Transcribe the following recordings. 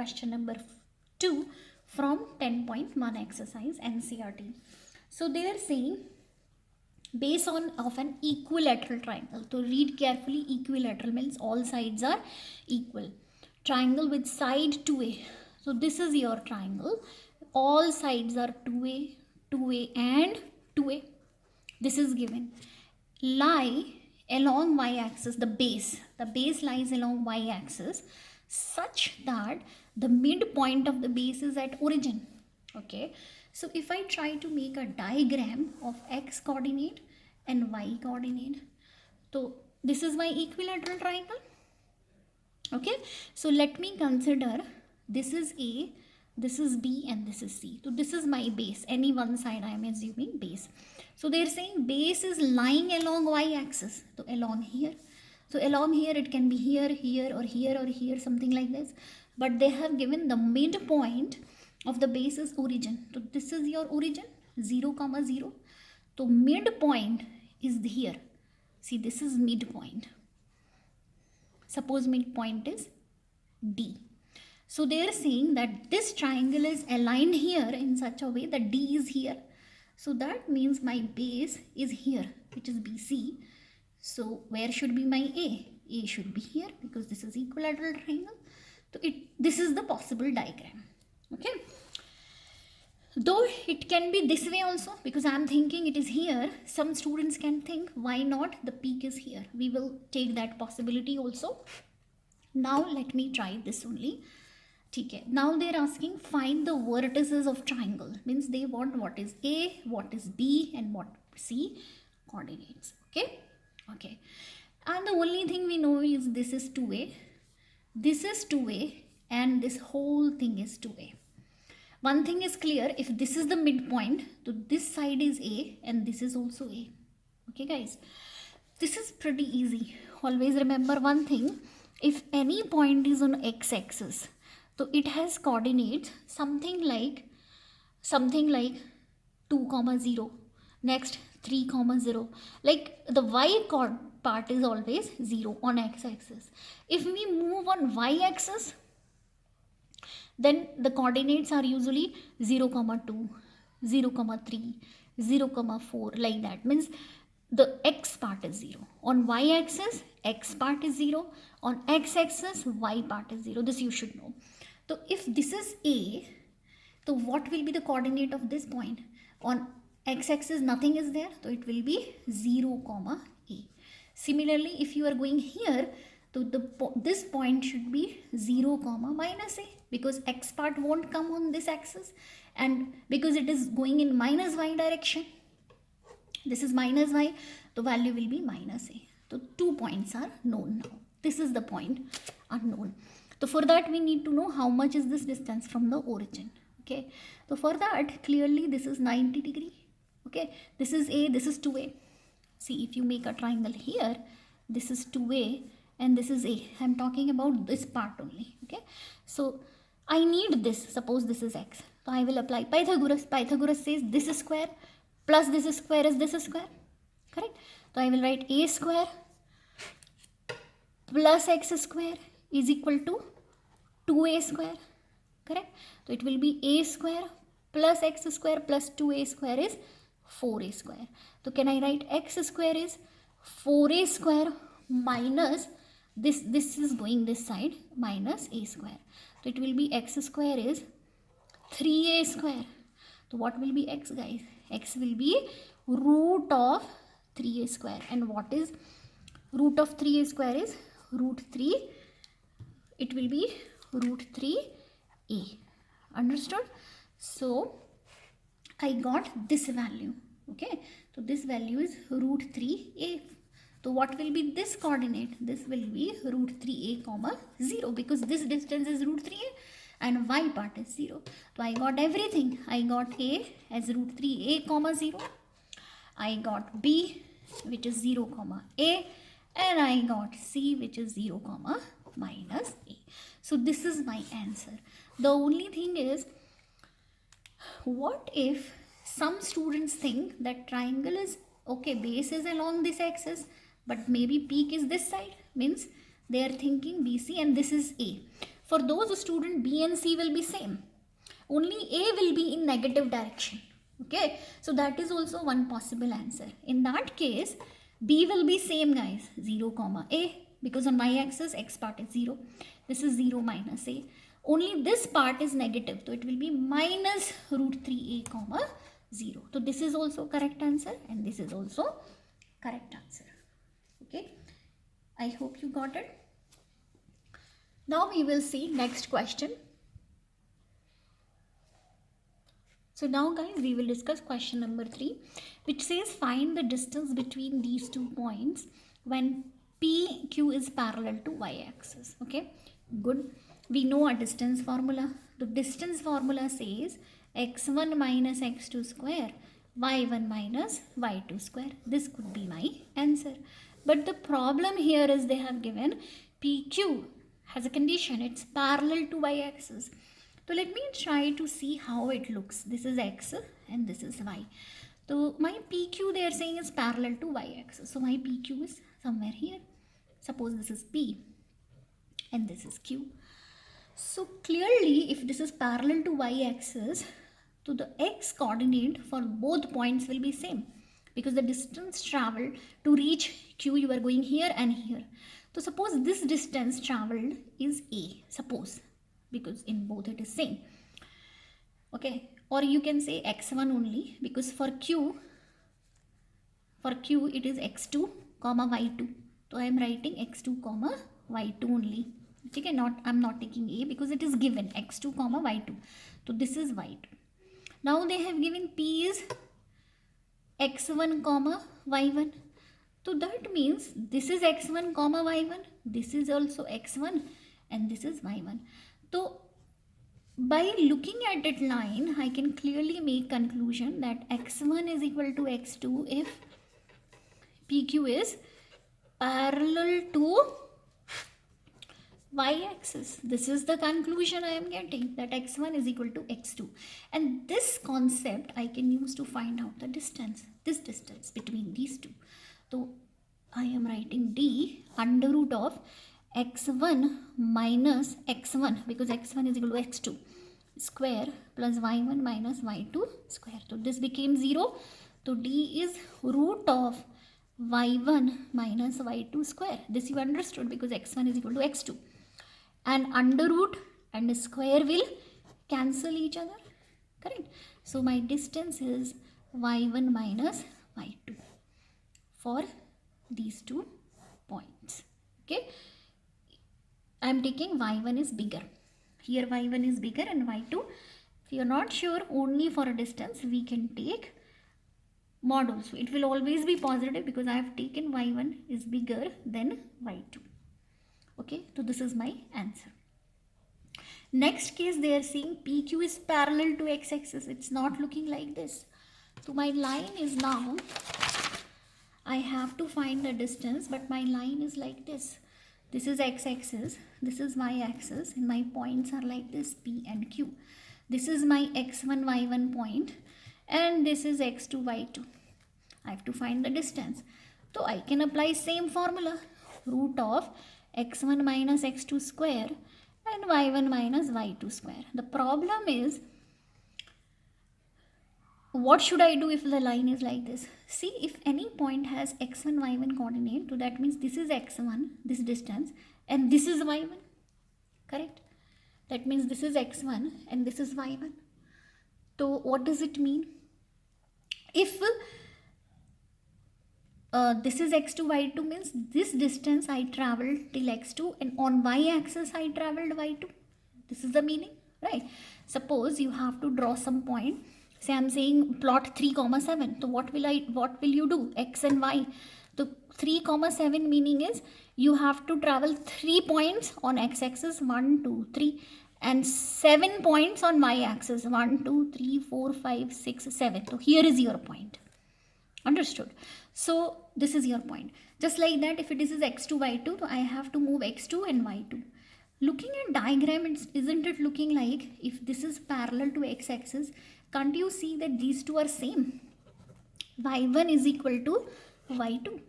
question number 2 from 10.1 exercise NCERT. So they are saying base of an equilateral triangle. So read carefully, equilateral means all sides are equal. Triangle with side 2a. So this is your triangle. All sides are 2a, 2a and 2a. This is given. Lie along y-axis, the base lies along y-axis such that the midpoint of the base is at origin. Okay, so if I try to make a diagram of x coordinate and y coordinate, so this is my equilateral triangle. Okay, so let me consider this is A, this is B and this is C. So this is my base, any one side I am assuming base. So they are saying base is lying along y-axis, so along here. So along here it can be here, here or here or here, something like this. But they have given the midpoint of the base is origin. So this is your origin, 0, 0. So midpoint is here. See, this is midpoint. Suppose midpoint is D. So they are saying that this triangle is aligned here in such a way that D is here. So that means my base is here, which is BC. So where should be my A? A should be here because this is equilateral triangle. So this is the possible diagram. Okay. Though it can be this way also, because I am thinking it is here. Some students can think, why not the peak is here? We will take that possibility also. Now let me try this only. Okay. Now they are asking find the vertices of triangle. Means they want what is A, what is B and what C coordinates. Okay. Okay. And the only thing we know is this is 2A. This is 2A and this whole thing is 2A. One thing is clear, if this is the midpoint, so this side is A and this is also A. Okay guys, this is pretty easy. Always remember one thing, if any point is on x-axis, so it has coordinates something like 2, 0, next 3, 0. Like the y part is always 0 on x-axis. If we move on y-axis, then the coordinates are usually 0, 2, 0, 3, 0, 4, like that. Means the x part is 0. On y-axis, x part is 0. On x-axis, y part is 0. This you should know. So if this is A, so what will be the coordinate of this point? On x-axis, nothing is there. So it will be 0, A. Similarly, if you are going here, so this point should be 0, minus A, because x part won't come on this axis, and because it is going in minus y direction, this is minus y, the value will be minus A. So 2 points are known now. This is the point unknown. So for that we need to know how much is this distance from the origin. Okay. So for that clearly this is 90 degree. Okay. This is A, this is 2A. See, if you make a triangle here, this is 2A and this is A. I am talking about this part only. Okay. So I need this. Suppose this is x. So I will apply Pythagoras. Pythagoras says this square plus this square is this square. Correct. So I will write A square plus x square is equal to 2A square. Correct. So it will be A square plus x square plus 2A square is 4A square. So can I write x square is 4A square minus this is going this side minus A square. So it will be x square is 3A square. So what will be x, guys? X will be root of 3A square. And what is root of 3A square is root 3. It will be root 3A. Understood? So I got this value. Okay. So this value is root 3A. So what will be this coordinate? This will be root 3A, 0, because this distance is root 3A and y part is 0. So I got everything. I got A as root 3A, 0. I got B which is 0, A, and I got C which is 0, minus A. So this is my answer. The only thing is, what if some students think that triangle is okay, base is along this axis, but maybe peak is this side, means they are thinking BC and this is A. For those student, B and C will be same. Only A will be in negative direction. Okay, so that is also one possible answer. In that case, B will be same, guys, 0 comma A, because on y-axis x part is 0. This is 0 minus A. Only this part is negative, so it will be minus root 3A comma 0. So this is also correct answer, and this is also correct answer. Okay, I hope you got it. Now we will see next question. So now, guys, we will discuss question number 3, which says find the distance between these 2 points when PQ is parallel to y-axis. Okay, good. We know our distance formula. The distance formula says x1 minus x2 square, y1 minus y2 square. This could be my answer. But the problem here is they have given PQ has a condition. It's parallel to y-axis. So let me try to see how it looks. This is x and this is y. So my PQ they are saying is parallel to y-axis. So my PQ is somewhere here. Suppose this is P and this is Q. So clearly, if this is parallel to y-axis, so the x coordinate for both points will be same, because the distance traveled to reach Q, you are going here and here. So suppose this distance traveled is A, suppose, because in both it is same. Okay, or you can say x1 only, because for Q it is x2 comma y2. So I am writing x2 comma y2 only. Okay, I'm not taking A because it is given x2 comma y2. So this is y2. Now they have given P is x1 comma y1. So that means this is x1 comma y1, this is also x1 and this is y1. So by looking at that line, I can clearly make conclusion that x1 is equal to x2 if PQ is parallel to y-axis. This is the conclusion I am getting, that x1 is equal to x2. And this concept I can use to find out the distance, this distance between these two. So I am writing D under root of x1 minus x1, because x1 is equal to x2 square plus y1 minus y2 square. So this became 0. So D is root of y1 minus y2 square. This you understood, because x1 is equal to x2. And under root and square will cancel each other. Correct? So my distance is y1 minus y2 for these 2 points. Okay, I am taking y1 is bigger. Here y1 is bigger and y2. If you are not sure, only for a distance we can take mod also. It will always be positive because I have taken y1 is bigger than y2. Okay, so this is my answer. Next case, they are saying PQ is parallel to x-axis. It's not looking like this. So my line is now, I have to find the distance, but my line is like this. This is x-axis, this is y-axis, and my points are like this, P and Q. This is my x1, y1 point, and this is x2, y2. I have to find the distance. So I can apply same formula, root of x1 minus x2 square and y1 minus y2 square. The problem is, what should I do if the line is like this? See, if any point has x1, y1 coordinate, so that means this is x1, this distance, and this is y1. Correct? That means this is x1 and this is y1. So what does it mean? If this is x2, y2 means this distance I traveled till x2, and on y-axis I traveled y2. This is the meaning, right? Suppose you have to draw some point. Say I am saying plot 3, 7. So what will you do? X and y. So 3, 7 meaning is you have to travel 3 points on x-axis, 1, 2, 3, and 7 points on y-axis, 1, 2, 3, 4, 5, 6, 7. So here is your point. Understood? So this is your point. Just like that, if it is x2, y2, so I have to move x2 and y2. Looking at diagram, isn't it looking like if this is parallel to x-axis, can't you see that these two are same? y1 is equal to y2.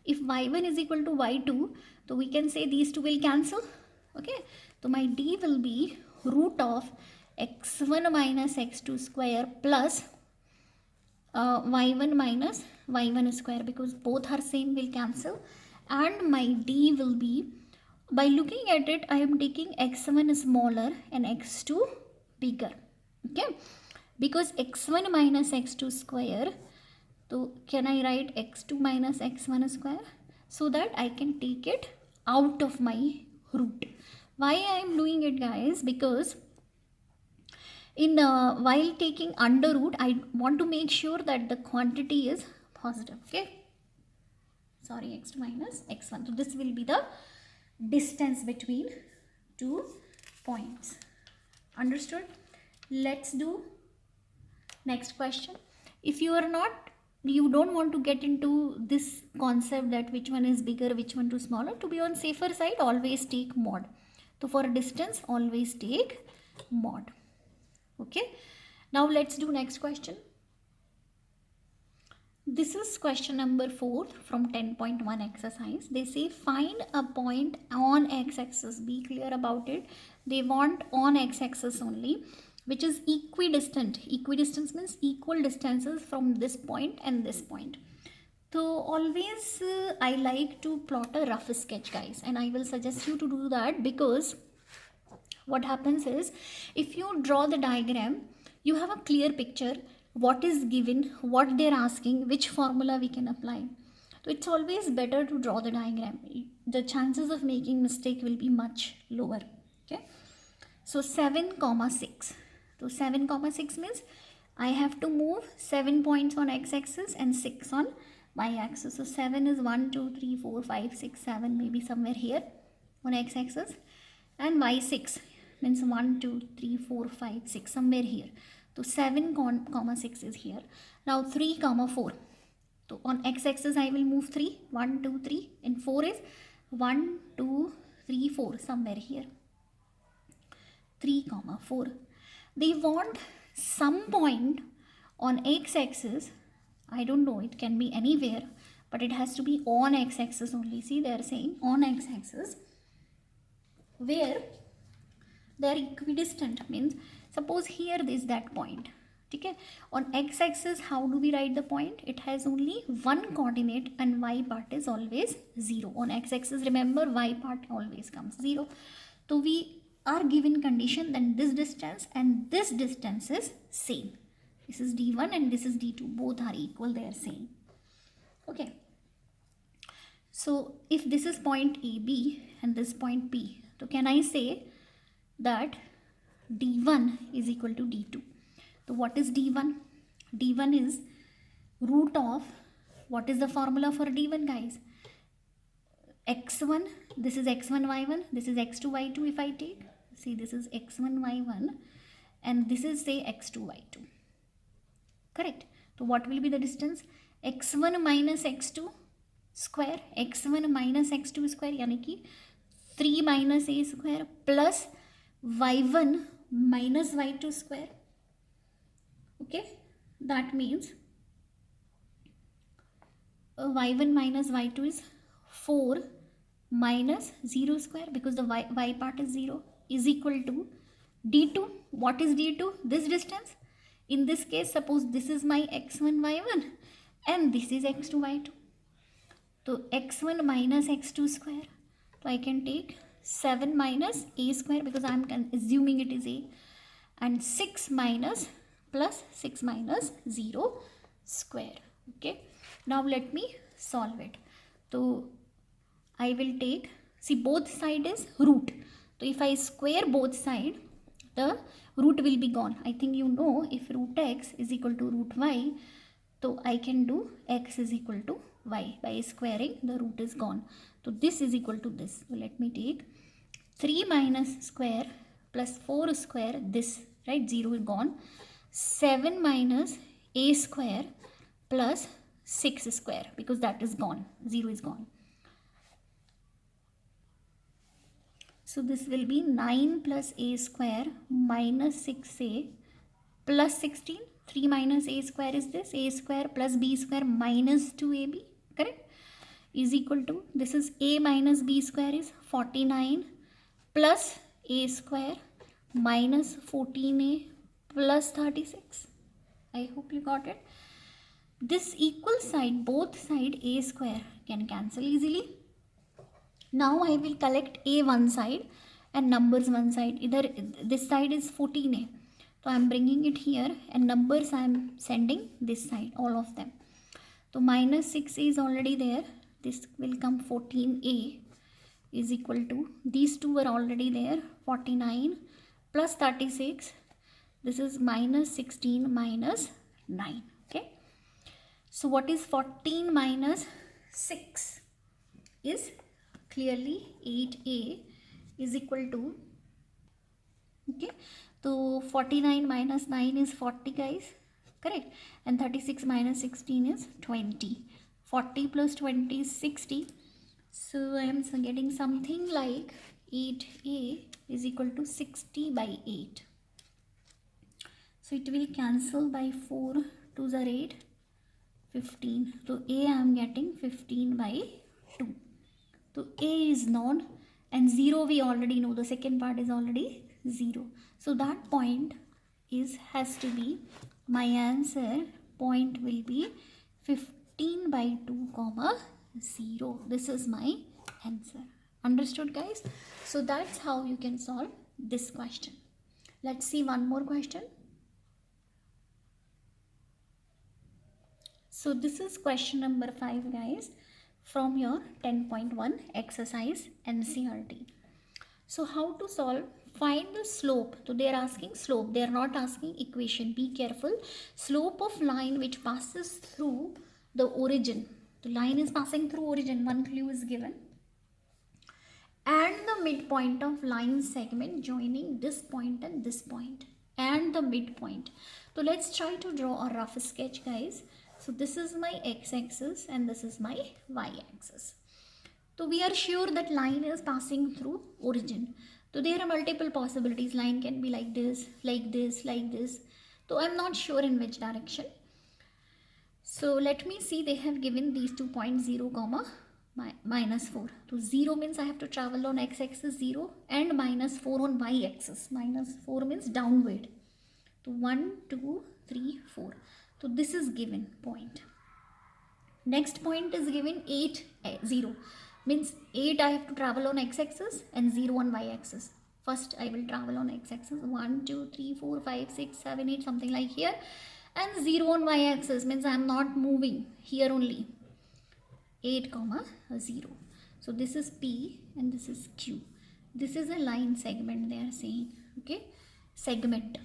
If y1 is equal to y2, so we can say these two will cancel. Okay, So my d will be root of x1 minus x2 square plus y1 minus y1 square, because both are same, will cancel. And my d will be, by looking at it, I am taking x1 smaller and x2 bigger. Okay, because x1 minus x2 square, so can I write x2 minus x1 square, so that I can take it out of my root. Why I am doing it, guys? Because in while taking under root, I want to make sure that the quantity is positive. Okay, sorry, x2 minus x1. So this will be the distance between 2 points. Understood? Let's do next question. If you don't want to get into this concept that which one is bigger, which one too smaller, to be on safer side, always take mod. So for a distance, always take mod. Okay, now let's do next question. This is question number 4 from 10.1 exercise. They say find a point on x-axis. Be clear about it. They want on x-axis only, which is equidistant. Equidistance means equal distances from this point and this point. So always I like to plot a rough sketch, guys, and I will suggest you to do that, because what happens is, if you draw the diagram, you have a clear picture what is given, what they're asking, which formula we can apply. So it's always better to draw the diagram. The chances of making mistake will be much lower. Okay, so 7,6. So 7,6 means I have to move 7 points on x-axis and 6 on y-axis. So 7 is 1, 2, 3, 4, 5, 6, 7, maybe somewhere here on x-axis, and y6 means 1, 2, 3, 4, 5, 6, somewhere here. So 7,6 is here. Now 3, 4. So on x-axis I will move 3, 1, 2, 3, and 4 is 1, 2, 3, 4, somewhere here. 3, 4. They want some point on x-axis. I don't know, it can be anywhere, but it has to be on x-axis only. See, they are saying on x-axis, where they are equidistant, means suppose here is that point. Okay, on x-axis, how do we write the point? It has only one coordinate and y part is always 0. On x-axis, remember, y part always comes 0. So we are given condition that this distance and this distance is same. This is d1 and this is d2. Both are equal, they are same. Okay. So if this is point AB and this point P, so can I say that d1 is equal to d2? So what is d1? d1 is root of, what is the formula for d1, guys? x1, this is x1 y1, this is x2 y2. If I take, see, this is x1 y1 and this is, say, x2 y2. Correct? So what will be the distance? x1 minus x2 square, x1 minus x2 square, yani ki 3 minus a square plus y1 minus y2 square. Okay, that means y1 minus y2 is 4 minus 0 square, because the y part is 0, is equal to d2. What is d2? This distance. In this case, suppose this is my x1 y1 and this is x2 y2. So x1 minus x2 square. So I can take 7 minus a square, because I am assuming it is a, and 6 minus plus 6 minus 0 square. Okay, now let me solve it. So I will take, see, both side is root. So if I square both side, the root will be gone. I think you know, if root x is equal to root y, so I can do x is equal to y. By squaring, the root is gone. So this is equal to this. So let me take 3 minus square plus 4 square, this, right, 0 is gone. 7 minus a square plus 6 square, because that is gone, 0 is gone. So this will be 9 plus a square minus 6a plus 16. 3 minus a square is this, a square plus b square minus 2ab, correct, is equal to, this is a minus b square is 49 plus a square minus 14a plus 36. I hope you got it. This equal side, both side a square can cancel easily. Now I will collect a one side and numbers one side. Either this side is 14a. So I am bringing it here and numbers I am sending this side, all of them. So minus 6 is already there. This will come 14a is equal to, these two were already there, 49 plus 36. This is minus 16 minus 9. Okay. So what is 14 minus 6 is clearly 8a is equal to, okay, so 49 minus 9 is 40 guys, correct, and 36 minus 16 is 20. 40 plus 20 is 60. So I am getting something like 8a is equal to 60 by 8. So it will cancel by 4 2s are 8, 15. So a I am getting 15 by 2. So a is known and 0 we already know, the second part is already 0. So that point is has to be, my answer point will be 15 by 2 comma 0. This is my answer. Understood guys? So that's how you can solve this question. Let's see one more question. So this is question number 5 guys, from your 10.1 exercise NCERT. So how to solve? Find the slope. So they are asking slope, they are not asking equation. Be careful. Slope of line which passes through the origin. The line is passing through origin, one clue is given, and the midpoint of line segment joining this point and this point, and the midpoint. So let's try to draw a rough sketch guys. So this is my x-axis and this is my y-axis. So we are sure that line is passing through origin. So there are multiple possibilities. Line can be like this, like this, like this. So I'm not sure in which direction. So let me see, they have given these 2 points 0 comma minus 4. So 0 means I have to travel on x-axis 0 and minus 4 on y-axis. Minus 4 means downward. So 1, 2, 3, 4. So this is given point. Next point is given 8, 0. Means 8 I have to travel on x-axis and 0 on y-axis. First I will travel on x-axis 1, 2, 3, 4, 5, 6, 7, 8 something like here, and 0 on y-axis means I am not moving, here only 8 comma 0. So this is P and this is Q. This is a line segment they are saying, okay, segment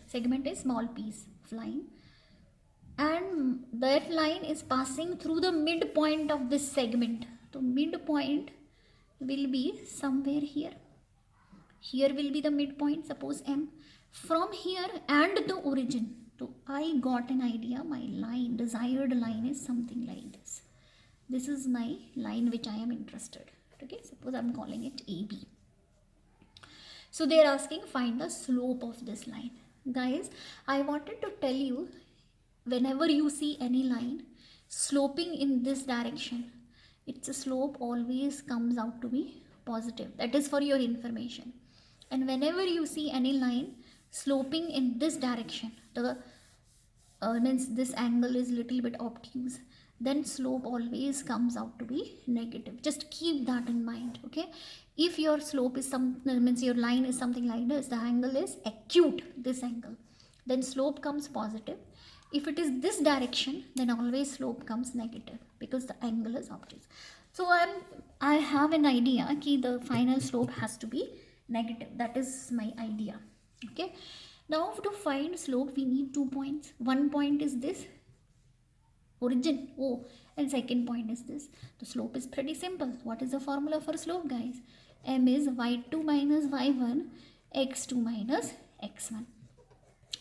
is small piece of line, and that line is passing through the midpoint of this segment. So midpoint will be somewhere here. Here will be the midpoint, suppose M. From here and the origin. So I got an idea, my line, desired line is something like this. This is my line which I am interested. Okay, suppose I am calling it AB. So they are asking find the slope of this line. Guys, I wanted to tell you, whenever you see any line sloping in this direction, its slope always comes out to be positive. That is for your information. And whenever you see any line sloping in this direction, the means this angle is little bit obtuse, then slope always comes out to be negative. Just keep that in mind. Okay, if your slope is means your line is something like this, the angle is acute, this angle, then slope comes positive. If it is this direction, then always slope comes negative because the angle is obtuse. So I have an idea that the final slope has to be negative. That is my idea. Okay, now to find slope we need 2 points. One point is this origin O, and second point is this. The slope is pretty simple. What is the formula for slope guys? M is y2 minus y1 x2 minus x1,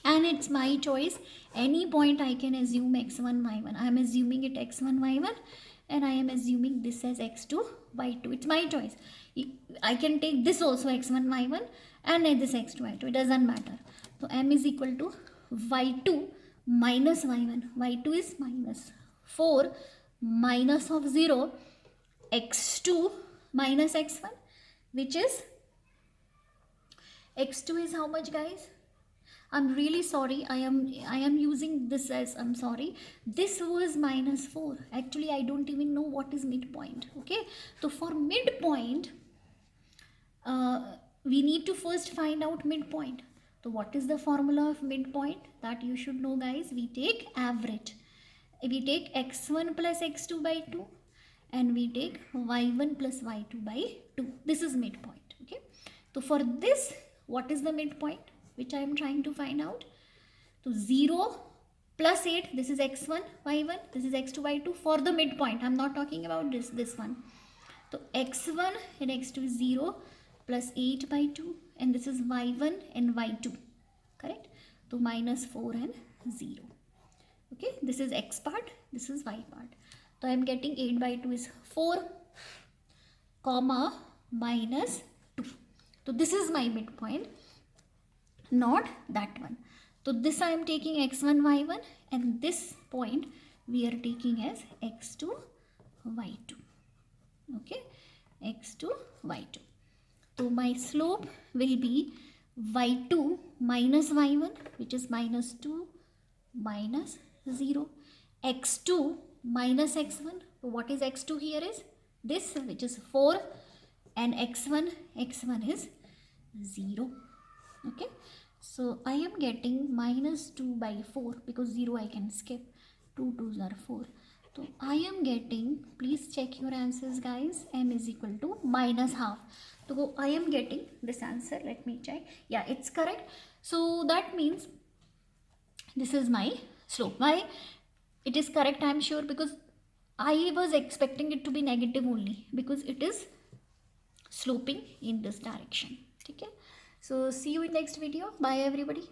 and it's my choice. Any point I can assume x1 y1. I am assuming it x1 y1 and I am assuming this as x2 y2. It's my choice. I can take this also x1 y1 and this x2 y2. It doesn't matter. So M is equal to y2 minus y1. y2 is minus 4 minus of 0 x2 minus x1, which is x2 is how much, guys? I'm really sorry, I am using this as, I'm sorry, this was -4. Actually, I don't even know what is midpoint. Okay, so for midpoint, we need to first find out midpoint. So what is the formula of midpoint that you should know, guys? We take average. We take x1 plus x2 by 2, and we take y1 plus y2 by 2. This is midpoint. Okay, so for this, what is the midpoint which I am trying to find out? So 0 plus 8, this is x1 y1, this is x2 y2 for the midpoint. I'm not talking about this one. So x1 and x2 is 0 plus 8 by 2, and this is y1 and y2, correct? So -4 and 0. Okay, this is x part, this is y part. So I am getting 8 by 2 is 4, comma -2. So this is my midpoint, not that one. So this I am taking x1 y1, and this point we are taking as x2 y2. Okay, x2 y2. So my slope will be y2 minus y1, which is -2 minus 0, x2 minus x1. So what is x2 here is this, which is 4, and x1 is 0. Okay, so I am getting -2 by 4, because 0 I can skip, 2 2s are 4. So I am getting, please check your answers, guys, m is equal to -12. So I am getting this answer. Let me check. Yeah, it's correct. So that means this is my slope. Why it is correct, I am sure, because I was expecting it to be negative only, because it is sloping in this direction. Okay, so see you in next video. Bye everybody.